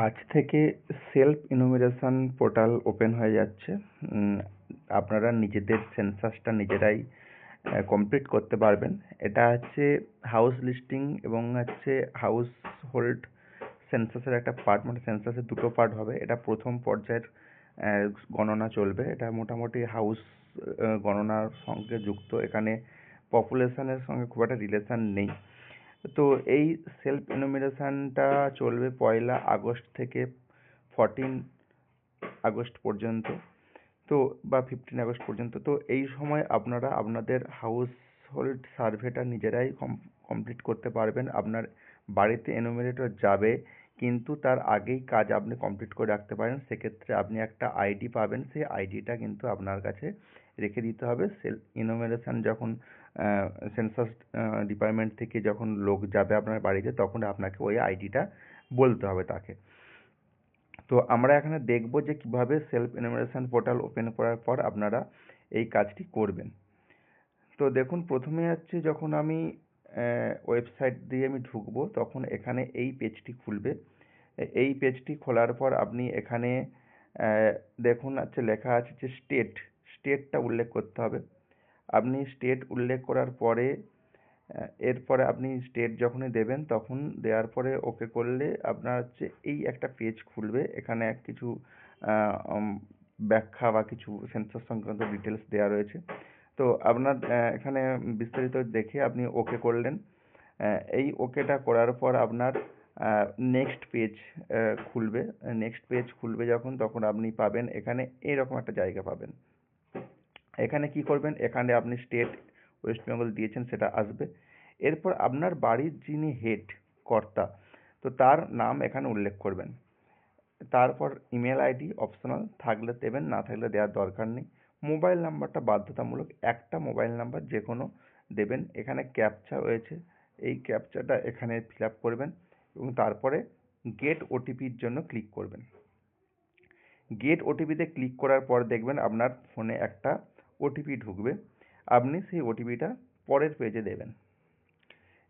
আজ থেকে self enumeration portal open হয়ে যাচ্ছে। আপনারা নিজেদের সেন্সাসটা নিজেরাই কমপ্লিট করতে পারবেন। এটা হচ্ছে হাউস লিস্টিং এবং হচ্ছে হাউস হোল্ড সেন্সাসের একটা পার্ট, মানে সেন্সাসের দুটো পার্ট হবে। এটা প্রথম পর্যায়ের গণনা চলবে। এটা মোটামুটি হাউস গণনার সঙ্গে যুক্ত। এখানে পপুলেশনের সঙ্গে খুব একটা রিলেশন নেই। তো এই সেলফ ইনুমেরেশনটা চলবে 1 আগস্ট থেকে 14 আগস্ট পর্যন্ত, তো বা 15 আগস্ট পর্যন্ত। তো এই সময় আপনারা আপনাদের হাউস হোল্ড সার্ভেটা নিজেরাই কমপ্লিট করতে পারবেন। আপনার বাড়িতে এনুমেরেটর যাবে, কিন্তু তার আগেই কাজ আপনি কমপ্লিট করে রাখতে পারেন। সেক্ষেত্রে আপনি একটা আইডি পাবেন, সেই আইডিটা কিন্তু আপনার কাছে রেখে দিতে হবে। সেলফ ইনুমেরেশন যখন সেন্সাস ডিপার্টমেন্ট থেকে যখন লোক যাবে আপনার বাড়িতে, তখন আপনাকে ওই আইডিটা বলতে হবে তাকে। তো আমরা এখানে দেখব যে কিভাবে সেলফ ইনুমেরেশন পোর্টাল ওপেন করার পর আপনারা এই কাজটি করবেন। তো দেখুন, প্রথমে হচ্ছে যখন আমি ওয়েবসাইট দিয়ে আমি ঢুকবো, তখন এখানে এই পেজটি খুলবে। এই পেজটি খোলার পর আপনি এখানে দেখুন আছে লেখা আছে যে স্টেটটা উল্লেখ করতে হবে। আপনি স্টেট উল্লেখ করার পরে এরপরে আপনি স্টেট যখনই দেবেন, তখন দেওয়ার পরে ওকে করলে আপনার হচ্ছে এই একটা পেজ খুলবে। এখানে কিছু ব্যাখ্যা বা কিছু সেন্সাস সংক্রান্ত ডিটেলস দেওয়া রয়েছে। তো আপনার এখানে বিস্তারিত দেখে আপনি ওকে করলেন। এই ওকেটা করার পর আপনার নেক্সট পেজ খুলবে। নেক্সট পেজ খুলবে যখন, তখন আপনি পাবেন এখানে এইরকম একটা জায়গা পাবেন। এখানে কি করবেন, এখানে আপনি স্টেট ওয়েস্ট বেঙ্গল দিয়েছেন সেটা আসবে। এরপর আপনার বাড়ির যিনি হেড কর্তা, তো তার নাম এখানে উল্লেখ করবেন। তারপর ইমেল আইডি অপশনাল, থাকলে দেবেন, না থাকলে দেওয়ার দরকার নেই। মোবাইল নাম্বারটা বাধ্যতামূলক, একটা মোবাইল নাম্বার যে কোনো দেবেন। এখানে ক্যাপচা রয়েছে, এই ক্যাপচাটা এখানে ফিল আপ করবেন এবং তারপরে গেট ওটিপির জন্য ক্লিক করবেন। গেট ওটিপিতে ক্লিক করার পর দেখবেন আপনার ফোনে একটা ওটিপি ঢুকবে। আপনি সেই ওটিপিটা পরের পেজে দেবেন।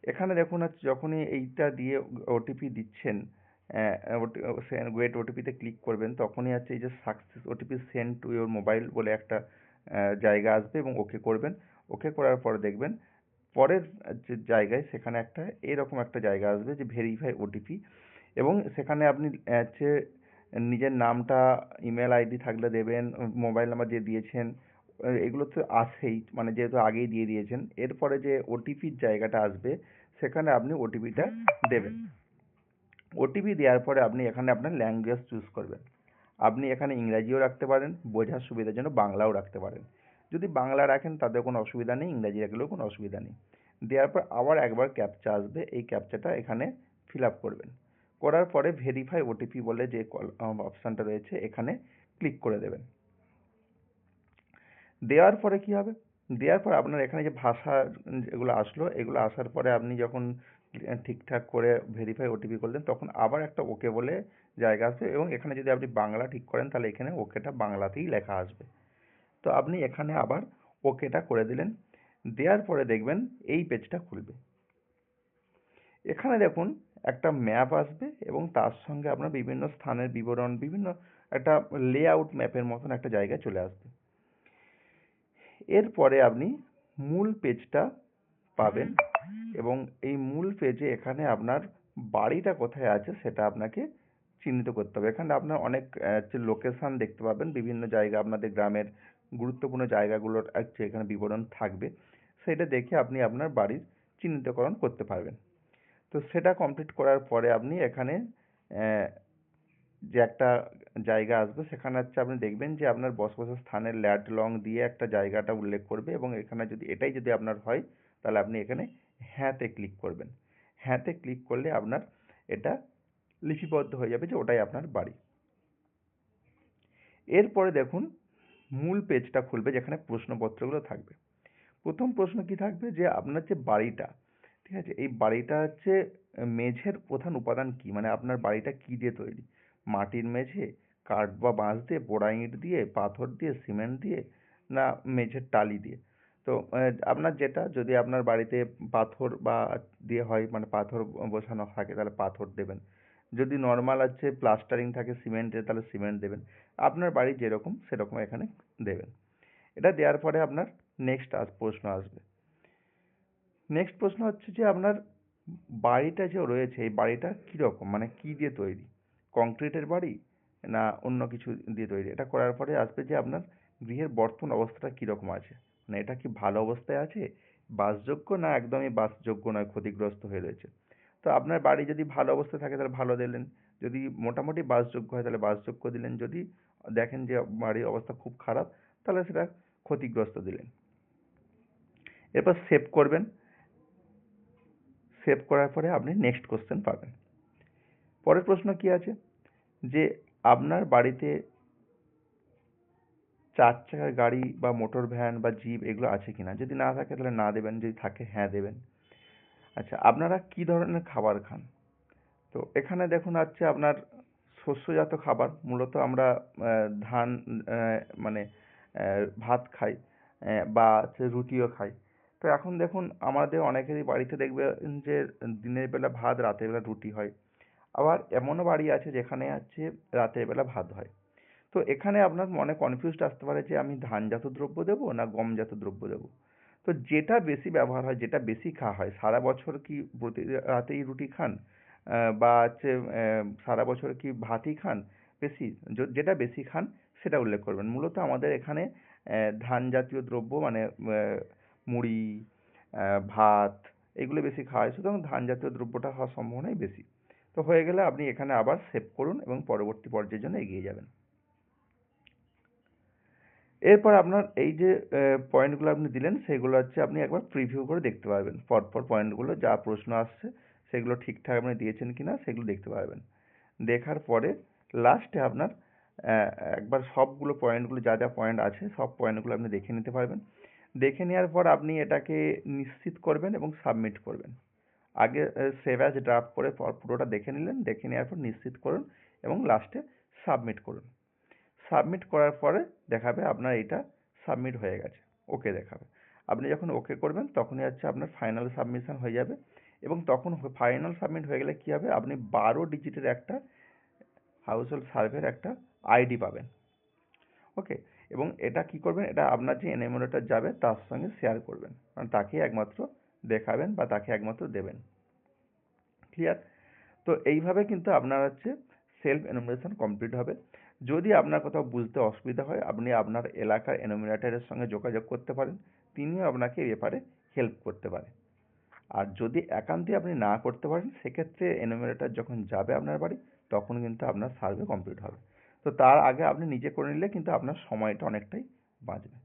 এখানে দেখুন যখনই এইটা দিয়ে ওটিপি দিচ্ছেন, গেট ওটিপিতে ক্লিক করবেন, তখনই এই যে success OTP send to your mobile বলে একটা জায়গা আসবে এবং ওকে করবেন। ওকে করার পর দেখবেন পরের যে জায়গায় সেখানে একটা এরকম একটা জায়গা আসবে যে ভেরিফাই ওটিপি, এবং সেখানে আপনি হচ্ছে নিজের নামটা, ইমেল আইডি থাকলে দেবেন, মোবাইল নাম্বার যে দিয়েছেন এগুলো তো আছেই, মানে যেহেতু আগেই দিয়ে দিয়েছেন। এরপরে যে ওটিপির জায়গাটা আসবে সেখানে আপনি ওটিপিটা দেবেন। ওটিপি দেওয়ার পরে আপনি এখানে আপনার ল্যাঙ্গুয়েজ চুজ করবেন। আপনি এখানে ইংরাজিও রাখতে পারেন, বোঝার সুবিধার জন্য বাংলাও রাখতে পারেন। যদি বাংলা রাখেন তাতে কোনো অসুবিধা নেই, ইংরাজি রাখলেও কোনো অসুবিধা নেই। দেওয়ার পর আবার একবার ক্যাপচা আসবে, এই ক্যাপচাটা এখানে ফিল আপ করবেন। করার পরে ভেরিফাই ওটিপি বলে যে অপশানটা রয়েছে এখানে ক্লিক করে দেবেন। দেওয়ার পরে কি হবে, দেওয়ার পর আপনার এখানে যে ভাষা যেগুলো আসলো, এগুলো আসার পরে আপনি যখন ঠিকঠাক করে ভেরিফাই ওটিপি করলেন, তখন আবার একটা ওকে বলে জায়গা আসবে এবং এখানে যদি আপনি বাংলা ঠিক করেন তাহলে এখানে ওকেটা বাংলাতেই লেখা আসবে। তো আপনি এখানে আবার ওকেটা করে দিলেন। দেওয়ার পরে দেখবেন এই পেজটা খুলবে। এখানে দেখুন একটা ম্যাপ আসবে এবং তার সঙ্গে আপনার বিভিন্ন স্থানের বিবরণ, বিভিন্ন একটা লেআউট ম্যাপের মতন একটা জায়গায় চলে আসবে। এরপরে আপনি মূল পেজটা পাবেন এবং এই মূল পেজে এখানে আপনার বাড়িটা কোথায় আছে সেটা আপনাকে চিহ্নিত করতে হবে। এখানে আপনার অনেক লোকেশন দেখতে পাবেন, বিভিন্ন জায়গা আপনাদের গ্রামের গুরুত্বপূর্ণ জায়গাগুলোর এখানে বিবরণ থাকবে। সেটা দেখে আপনি আপনার বাড়ির চিহ্নিতকরণ করতে পারবেন। তো সেটা কমপ্লিট করার পরে আপনি এখানে যে একটা জায়গা আসবে সেখানে আপনি দেখবেন যে আপনার বসবাসের স্থানের ল্যাড লং দিয়ে একটা জায়গাটা উল্লেখ করবে এবং এখানে যদি এটাই যদি আপনার হয় তাহলে আপনি এখানে হ্যাঁতে ক্লিক করবেন। হ্যাঁতে ক্লিক করলে আপনার এটা লিপিবদ্ধ হয়ে যাবে যে ওটাই আপনার বাড়ি। এরপরে দেখুন মূল পেজটা খুলবে যেখানে প্রশ্নপত্রগুলো থাকবে। প্রথম প্রশ্ন কি থাকবে, যে আপনার যে বাড়িটা, ঠিক আছে, এই বাড়িটা হচ্ছে মেঝের প্রধান উপাদান কি, মানে আপনার বাড়িটা কি দিয়ে তৈরি? মাটির মেঝে, কাঠ বা বাঁশ দিয়ে, পোড়া ইট দিয়ে, পাথর দিয়ে, সিমেন্ট দিয়ে, না মেঝের টালি দিয়ে? তো আপনার যেটা, যদি আপনার বাড়িতে পাথর বা দিয়ে হয়, মানে পাথর বসানো থাকে তাহলে পাথর দেবেন। যদি নর্মাল আছে প্লাস্টারিং থাকে সিমেন্টের তাহলে সিমেন্ট দেবেন। আপনার বাড়ি যেরকম সেরকম এখানে দেবেন। এটা দেওয়ার পরে আপনার নেক্সট প্রশ্ন আসবে। নেক্সট প্রশ্ন হচ্ছে যে আপনার বাড়িটা যে রয়েছে এই বাড়িটা কীরকম, মানে কী দিয়ে তৈরি? কংক্রিটের বাড়ি না অন্য কিছু দিয়ে তৈরি? এটা করার পরে আসবে যে আপনার গৃহের বর্তমান অবস্থাটা কীরকম আছে, মানে এটা কি ভালো অবস্থায় আছে, বাসযোগ্য না একদমই বাসযোগ্য নয়, ক্ষতিগ্রস্ত হয়ে রয়েছে। তো আপনার বাড়ি যদি ভালো অবস্থায় থাকে তাহলে ভালো দিলেন, যদি মোটামুটি বাসযোগ্য হয় তাহলে বাসযোগ্য দিলেন, যদি দেখেন যে বাড়ির অবস্থা খুব খারাপ তাহলে সেটা ক্ষতিগ্রস্ত দিলেন। এরপর সেভ করবেন। সেভ করার পরে আপনি নেক্সট কোশ্চেন পাবেন। পরের প্রশ্ন কি আছে যে আপনার বাড়িতে 4 চাকার গাড়ি বা মোটর ভ্যান বা জিপ এগুলো আছে কিনা? যদি না থাকে তাহলে না দেবেন, যদি থাকে হ্যাঁ দেবেন। আচ্ছা, আপনারা কি ধরনের খাবার খান? তো এখানে দেখুন আছে আপনার শস্যজাত খাবার, মূলত আমরা ধান, মানে ভাত খাই, বা হচ্ছে রুটিও খাই। তো এখন দেখুন আমাদের অনেকেরই বাড়িতে দেখবেন যে দিনের বেলা ভাত, রাতের বেলা রুটি হয়। আবার এমনও বাড়ি আছে যেখানে হচ্ছে রাতের বেলা ভাত হয়। তো এখানে আপনার মনে কনফিউজড আসতে পারে যে আমি ধানজাত দ্রব্য দেবো না গমজাত দ্রব্য দেবো। তো যেটা বেশি ব্যবহার হয়, যেটা বেশি খাওয়া হয়, সারা বছর কি প্রতি রাতেই রুটি খান, বা হচ্ছে সারা বছর কি ভাতই খান বেশি, যেটা বেশি খান সেটা উল্লেখ করবেন। মূলত আমাদের এখানে ধান জাতীয় দ্রব্য মানে মুড়ি, ভাত এগুলো বেশি খাওয়া হয়, সুতরাং ধান জাতীয় দ্রব্যটা হওয়ার সম্ভাবনাই বেশি। তো হয়ে গেলে আপনি এখানে আবার সেভ করুন এবং পরবর্তী পর্যায়ের জন্য এগিয়ে যাবেন। এরপর আপনার এই যে পয়েন্টগুলো আপনি দিলেন সেগুলো হচ্ছে আপনি একবার প্রিভিউ করে দেখতে পারবেন। পরপর পয়েন্টগুলো যা প্রশ্ন আসছে সেগুলো ঠিকঠাক আপনি দিয়েছেন কিনা সেগুলো দেখতে পারবেন। দেখার পরে লাস্টে আপনার একবার সবগুলো পয়েন্টগুলো যা যা পয়েন্ট আছে সব পয়েন্টগুলো আপনি দেখে নিতে পারবেন। দেখে নেওয়ার পর আপনি এটাকে নিশ্চিত করবেন এবং সাবমিট করবেন। আগে সেভ অ্যাজ ড্রাফট করে পুরোটা দেখে নিলেন, দেখে নেওয়ার পর নিশ্চিত করুন এবং লাস্টে সাবমিট করুন। সাবমিট করার পরে দেখাবে আপনার এটা সাবমিট হয়ে গেছে, ওকে দেখাবে। আপনি যখন ওকে করবেন তখনই হচ্ছে আপনার ফাইনাল সাবমিশন হয়ে যাবে এবং তখন ফাইনাল সাবমিট হয়ে গেলে কী হবে, আপনি 12 ডিজিটের একটা হাউস হোল্ড সার্ভের একটা আইডি পাবেন। ওকে, এবং এটা কি করবেন, এটা আপনার যে এনএমএলএটা যাবে তার সঙ্গে শেয়ার করবেন, মানে তাকেই একমাত্র দেখাবেন বা তাকে একমাত্র দেবেন। ক্লিয়ার? তো এইভাবে কিন্তু আপনার হচ্ছে সেলফ এনুমারেশন কমপ্লিট হবে। যদি আপনার কোথাও বুঝতে অসুবিধা হয় আপনি আপনার এলাকার এনুমিনেটরের সঙ্গে যোগাযোগ করতে পারেন, তিনিও আপনাকে এ ব্যাপারে হেল্প করতে পারে। আর যদি একান্তই আপনি না করতে পারেন সেক্ষেত্রে এনুমিনেটর যখন যাবে আপনার বাড়ি তখন কিন্তু আপনার সার্ভে কমপ্লিট হবে। তো তার আগে আপনি নিজে করে নিলে কিন্তু আপনার সময়টা অনেকটাই বাঁচবে।